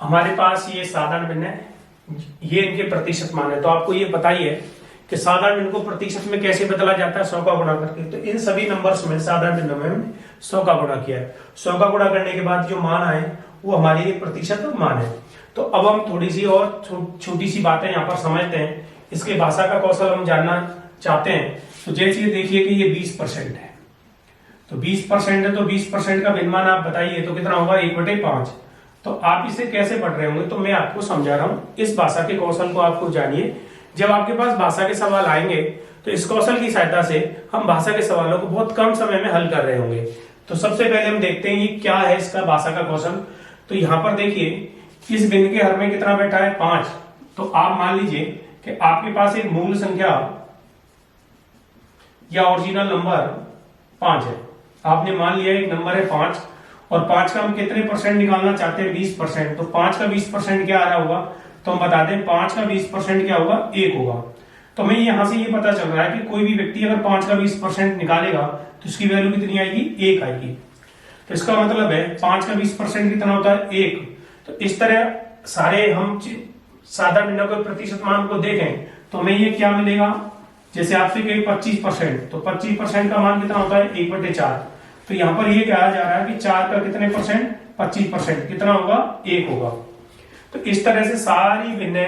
हमारे पास ये साधारण भिन्न है, ये इनके प्रतिशत मान है। तो आपको ये पता ही है कि साधारण भिन्न को प्रतिशत में कैसे बदला जाता है, 100 का गुणा करके। तो इन सभी नंबर्स में साधारण भिन्न में 100 का गुणा किया है। 100 का गुणा करने के बाद जो मान आए वो हमारे प्रतिशत मान है। तो अब हम थोड़ी सी और छोटी सी बातें यहाँ पर समझते हैं। इसके भाषा का कौशल हम जानना चाहते हैं। तो जैसे ये देखिए कि ये 20% है, तो 20% है, तो 20% का भिन्नमान आप बताइए तो कितना होगा, 1/5। तो आप इसे कैसे पढ़ रहे होंगे, तो मैं आपको समझा रहा हूँ। इस भाषा के कौशल को आपको जानिए। जब आपके पास भाषा के सवाल आएंगे तो इस कौशल की सहायता से हम भाषा के सवालों को बहुत कम समय में हल कर रहे होंगे। तो सबसे पहले हम देखते हैं ये क्या है इसका भाषा का कौशल। तो यहाँ पर देखिए इस भिन्न के हर में कितना बैठा है, 5। तो आप मान लीजिए कि आपके पास एक मूल संख्या या ओरिजिनल नंबर 5 है। आपने मान लिया एक नंबर है 5 और 5 का हम कितने परसेंट निकालना चाहते हैं, 20%। तो 5 का 20% क्या आ रहा होगा, तो हम बता दें 5 का 20% क्या होगा, 1 होगा। तो हमें यहां से ये पता चल रहा है कि कोई भी व्यक्ति अगर 5 का 20% निकालेगा तो उसकी वैल्यू कितनी आएगी, 1 आएगी। तो इसका मतलब है 5 का 20% कितना होता है, 1। तो इस तरह सारे हम साधारण भिन्नों के प्रतिशत मान को देखें तो हमें ये क्या मिलेगा, जैसे आपसे कहे 25%, तो 25% का मान कितना होता है, 1/4। तो यहाँ पर ये कहा जा रहा है कि 4 का कितने परसेंट, 25%, कितना होगा, 1 होगा। तो इस तरह से सारी भिन्न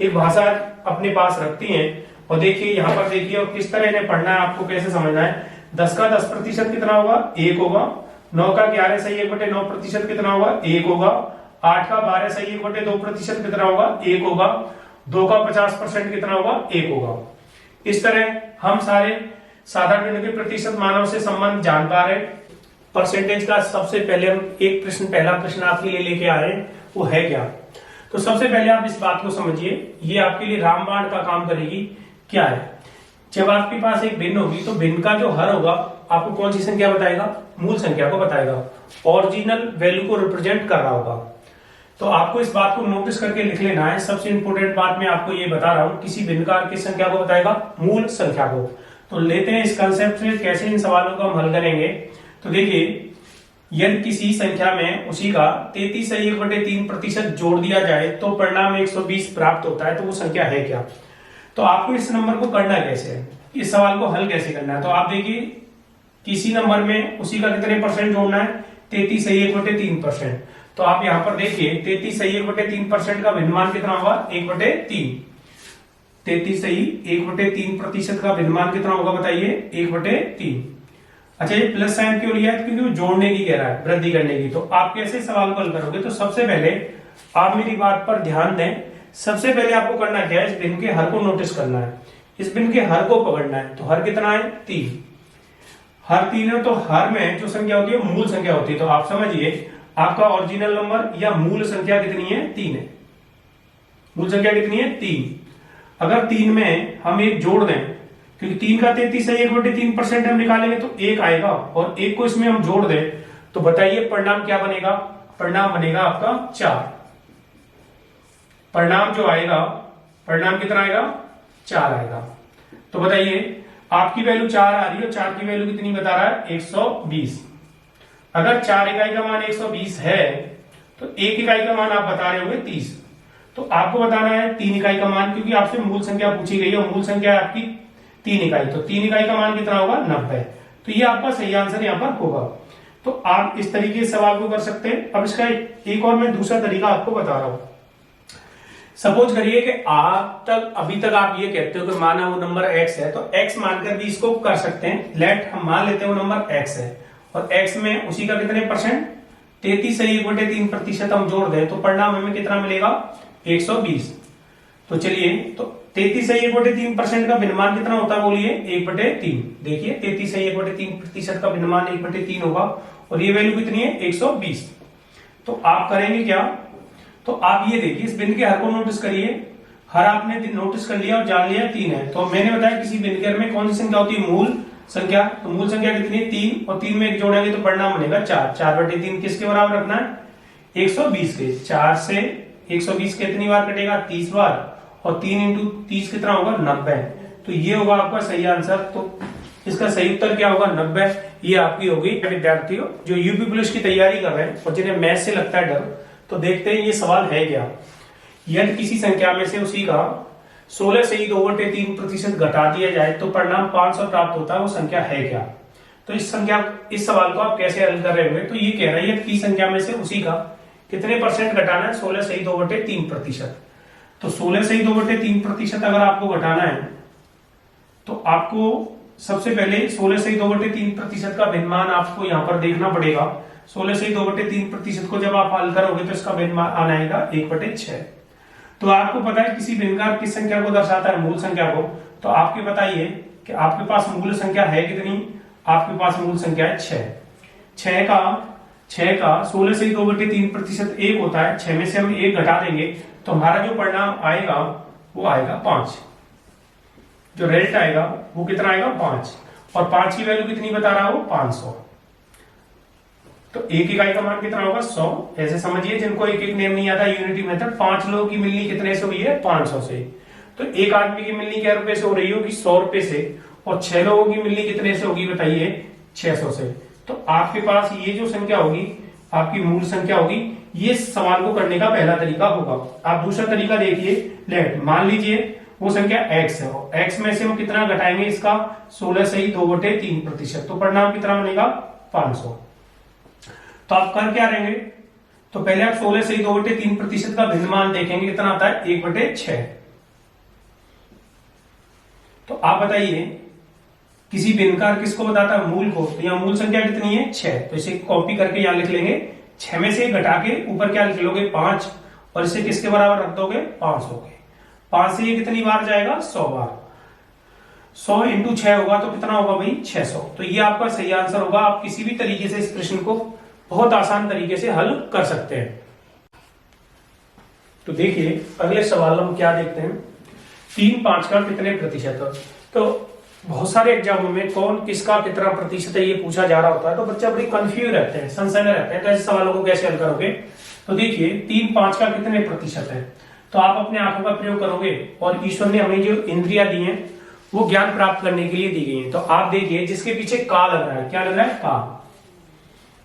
एक भाषा अपने पास रखती हैं। और देखिए यहाँ पर देखिए और किस तरह इन्हें पढ़ना है, आपको कैसे समझना है। 10 का 10% कितना होगा, 1 होगा। 9 का 11 सही 1/9% कितना होगा, 1 होगा। 8 का 12 सही 1/2% कितना होगा, 1 होगा। 2 का 50% कितना होगा, 1 होगा। इस तरह हम सारे साधारण भिन्न के प्रतिशत मानों से संबंध जान पा रहे। परसेंटेज का सबसे पहले हम एक प्रश्न, पहला प्रश्न आपके लिए लेके आ रहे हैं, वो है क्या। तो सबसे पहले आप इस बात को समझिए, ये आपके लिए रामबाण का काम करेगी। क्या है, जब आपके पास एक भिन्न होगी तो भिन्न का जो हर होगा आपको कौन सी संख्या बताएगा, मूल संख्या को बताएगा, ओरिजिनल वैल्यू को रिप्रेजेंट कर रहा होगा। तो आपको इस बात को नोटिस करके लिख लेना है। सबसे इंपोर्टेंट बात मैं आपको ये बता रहा हूं, किसी भिन्न का किस संख्या को बताएगा, मूल संख्या को। तो लेते हैं इस कंसेप्ट से कैसे इन सवालों को हम हल करेंगे। तो देखिए यदि किसी संख्या में उसी का 33 सही 1/3% जोड़ दिया जाए तो परिणाम 120 प्राप्त होता है, तो वो संख्या है क्या। तो आपको इस नंबर को करना कैसे है, इस सवाल को हल कैसे करना है। तो आप देखिए किसी नंबर में उसी का कितने परसेंट जोड़ना है, 33 सही 1/3%। तो आप यहां पर देखिए 33 सही 1/3% का भिन्नमान कितना होगा, 1/3। 33 सही 1/3% का भिन्नमान कितना होगा बताइए, 1/3। अच्छा ये प्लस साइन क्यों लिया है, क्योंकि वो जोड़ने की कह रहा है, वृद्धि करने की। तो आप कैसे सवाल को हल करोगे, तो सबसे पहले आप मेरी बात पर ध्यान दें। सबसे पहले आपको करना क्या है, इस भिन्न के हर को नोटिस करना है, इस भिन्न के हर को पकड़ना है। तो हर कितना है, 3। हर 3 है, तो हर में जो संख्या होती है मूल संख्या होती है। तो आप समझिए आपका ओरिजिनल नंबर या मूल संख्या कितनी है, 3 है। मूल संख्या कितनी है, 3। अगर 3 में हम एक जोड़ दें, क्योंकि 3 का 33 सही 1/3% हम निकालेंगे तो 1 आएगा, और 1 को इसमें हम जोड़ दें तो बताइए परिणाम क्या बनेगा, परिणाम बनेगा आपका 4। परिणाम जो आएगा, परिणाम कितना आएगा, 4 आएगा। तो बताइए आपकी वैल्यू 4 आ रही है, 4 की वैल्यू कितनी बता रहा है, 120। अगर 4 इकाई का मान 120 है तो 1 इकाई का मान आप बता रहे होंगे 30। तो आपको बताना है 3 इकाई का मान, क्योंकि आपसे मूल संख्या पूछी गई है, मूल संख्या है आपकी 3 इकाई। तो 3 इकाई का मान कितना होगा, 90। तो ये आपका सही आंसर यहाँ पर होगा। तो आप इस तरीके से सवाल को कर सकते हैं। अब इसका एक और मैं दूसरा तरीका आपको बता रहा हूं। सपोज करिए कि अभी तक आप ये कहते हो कि माना वो नंबर x है, तो x मानकर भी इसको कर सकते हैं। लेट हम मान लेते हैं वो नंबर x है, और x में उसी का कितने परसेंट, 33 सही 1/3% हम जोड़ दें तो परिणाम हमें कितना मिलेगा, 120। तो चलिए, तो 33 सही 1/3% का भिन्नमान कितना होता है, बोलिए 1/3। देखिए 33 सही 1/3% का भिन्नमान 1/3 होगा, और ये वैल्यू कितनी है, 120। तो आप करेंगे क्या, तो आप ये देखिए इस भिन्न के हर को नोटिस करिए। हर आपने नोटिस कर लिया और जान लिया 3 है। तो मैंने बताया किसी भिन्न के हर में कौन सी संख्या होती है, मूल संख्या। तो मूल संख्या कितनी है, 3, और 3 में 1 जोड़ेंगे तो परिणाम बनेगा 4। 4/3 किसके बराबर रखना है, 120 के। 4 से 120 कितनी बार कटेगा, 30 बार, और 3 × 30 कितना होगा, 90। तो ये होगा आपका सही आंसर। तो इसका सही उत्तर क्या होगा, 90। ये आपकी होगी। विद्यार्थियों जो यूपी पुलिस की तैयारी कर रहे हैं और जिन्हें मैथ से लगता है डर, तो देखते हैं ये सवाल है क्या। यदि किसी संख्या में से उसी का 16 से ही 2/3% घटा दिया जाए तो परिणाम 500 प्राप्त होता है, वो संख्या है क्या। तो इस सवाल को आप कैसे हल कर रहे होंगे। तो ये कह रहा है कि संख्या में से उसी का कितने परसेंट घटाना है, 16 से ही 2/3%। तो 16 से ही 2/3% अगर आपको घटाना है तो आपको सबसे पहले 16 से ही 2/3% का भिन्नमान आपको यहाँ पर देखना पड़ेगा। 16 से ही 2/3% को जब आप हल करोगे तो इसका भिन्नमान आएगा 1/6। तो आपको पता है किसी भिन्न का किस संख्या को दर्शाता है, मूल संख्या को। तो आपके बताइए कि आपके पास मूल संख्या है कितनी, आपके पास मूल संख्या है 6 का 16 से 2/3% 1 होता है। 6 में से हम 1 घटा देंगे तो हमारा जो परिणाम आएगा वो आएगा 5। जो रिजल्ट आएगा वो कितना आएगा 5, और 5 की वैल्यू कितनी बता रहा है वो 500। तो एक इकाई का मान कितना होगा 100। ऐसे समझिए जिनको एक एक नेम नहीं आता, यूनिटी मेथड। 5 लोगों की मिलनी कितने से हुई है, 500 से। तो एक आदमी की मिलनी क्या रुपए से हो रही होगी, 100 रुपए से। और 6 लोगों की मिलनी कितने से होगी बताइए, 600 से। तो आपके पास ये जो संख्या होगी आपकी मूल संख्या होगी। ये सवाल को करने का पहला तरीका होगा। आप दूसरा तरीका देखिए, लेट मान लीजिए वो संख्या x है, और x में से हम कितना घटाएंगे इसका, 16 से ही 2/3%। तो परिणाम कितना बनेगा 500। तो आप कर क्या रहेंगे, तो पहले आप 16 से ही 2/3% का भिन्नमान देखेंगे, कितना आता है 1/6। तो आप बताइए किसी भिन्नकार किसको बताता है, मूल को। तो यहाँ मूल संख्या कितनी है 6, तो इसे कॉपी करके यहाँ लिख लेंगे। 6 में से घटा के ऊपर क्या लिख लोगे 5, और इसे किसके बराबर रख दोगे 500 के। 5 से ये कितनी बार जाएगा 100 बार। 100 × 6 होगा तो कितना होगा भाई 600। तो ये आपका सही आंसर होगा। आप किसी भी तरीके से इस प्रश्न को बहुत आसान तरीके से हल कर सकते हैं। तो देखिए अगले सवाल हम क्या देखते हैं, 3/5 का कितने प्रतिशत। तो बहुत सारे एग्जामों में कौन किसका कितना प्रतिशत है ये पूछा जा रहा होता है, तो बच्चे बड़ी कंफ्यूज रहते हैं, संशय में रहते हैं। तो ऐसे सवालों को कैसे हल करोगे। तो देखिए 3/5 का कितने प्रतिशत है, तो आप अपने आंखों का प्रयोग करोगे, और ईश्वर ने हमें जो इंद्रियां दी हैं वो ज्ञान प्राप्त करने के लिए दी गई है। तो आप देखिए जिसके पीछे का लग रहा है, क्या लग रहा है का,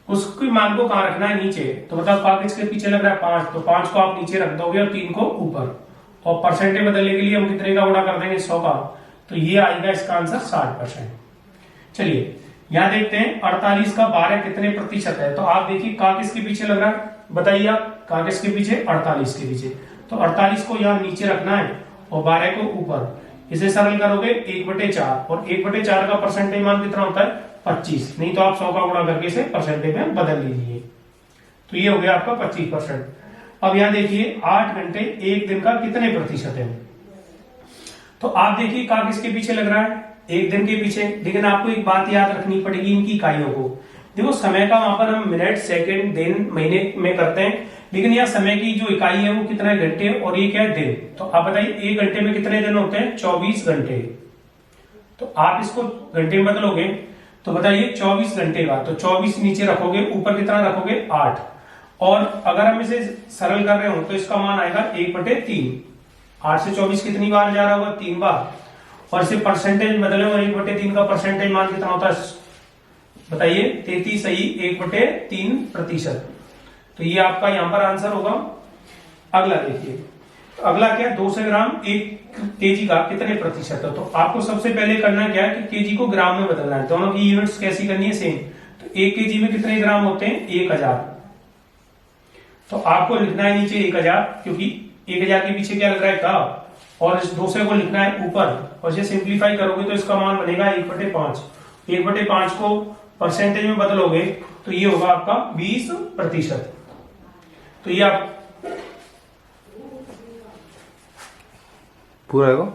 उसकी मान को कहां रखना है नीचे। तो बताओ का किसके पीछे लग रहा है 5, तो 5 को आप नीचे रख दोगे और 3 को ऊपर, और परसेंटेज बदलने के लिए हम कितने का गुणा कर देंगे 100 का। तो ये आएगा इसका आंसर 60%। चलिए यहां देखते हैं 48 का 12 कितने प्रतिशत है। तो आप देखिए का किसके पीछे लग रहा है, बताइए आप, का किसके पीछे 48 के पीछे। तो 48 को यहाँ नीचे रखना है और 12 को ऊपर। इसे सरल करोगे 1/4, और 1/4 का परसेंटेज मान कितना होता है 25। नहीं तो आप 100 का गुणा करके इसे परसेंटेज में बदल लीजिए। तो ये हो गया आपका 25%। अब यहाँ देखिए 8 घंटे एक दिन का कितने प्रतिशत है। तो आप देखिए का किसके पीछे लग रहा है, एक दिन के पीछे। लेकिन आपको एक बात याद रखनी पड़ेगी इनकी इकाइयों को। देखो समय का वहां पर हम मिनट, सेकंड, दिन, महीने में करते हैं, लेकिन यहाँ समय की जो इकाई है वो कितना है घंटे, और ये क्या है दिन। तो आप बताइए एक घंटे में कितने दिन होते हैं 24 घंटे। तो आप इसको घंटे में बदलोगे तो बताइए 24 घंटे का, तो 24 नीचे रखोगे, ऊपर कितना रखोगे 8। और अगर हम इसे सरल कर रहे हो तो इसका मान आएगा 1/3। 8 से 24 कितनी बार जा रहा होगा 3 बार, और इसे परसेंटेज बदले और 1/3 का परसेंटेज मान कितना होता है बताइए 33 सही 1/3%। तो ये आपका यहां पर आंसर होगा। अगला देखिए, तो अगला क्या है 200 ग्राम 1 kg का कितने प्रतिशत है। तो आपको सबसे पहले करना क्या है कि केजी को ग्राम में बदलना है। दोनों की यूनिट्स कैसी करनी है सेम। तो 1 kg में कितने ग्राम होते हैं 1000। तो आपको लिखना है नीचे 1000, क्योंकि 1000 के पीछे क्या लग रहा है का, और इस 200 को लिखना है ऊपर, और इसे सिंप्लीफाई करोगे तो इसका मान बनेगा 1/5। 1/5 को परसेंटेज में बदलोगे तो ये होगा आपका 20%। तो ये आप पूरा है वो।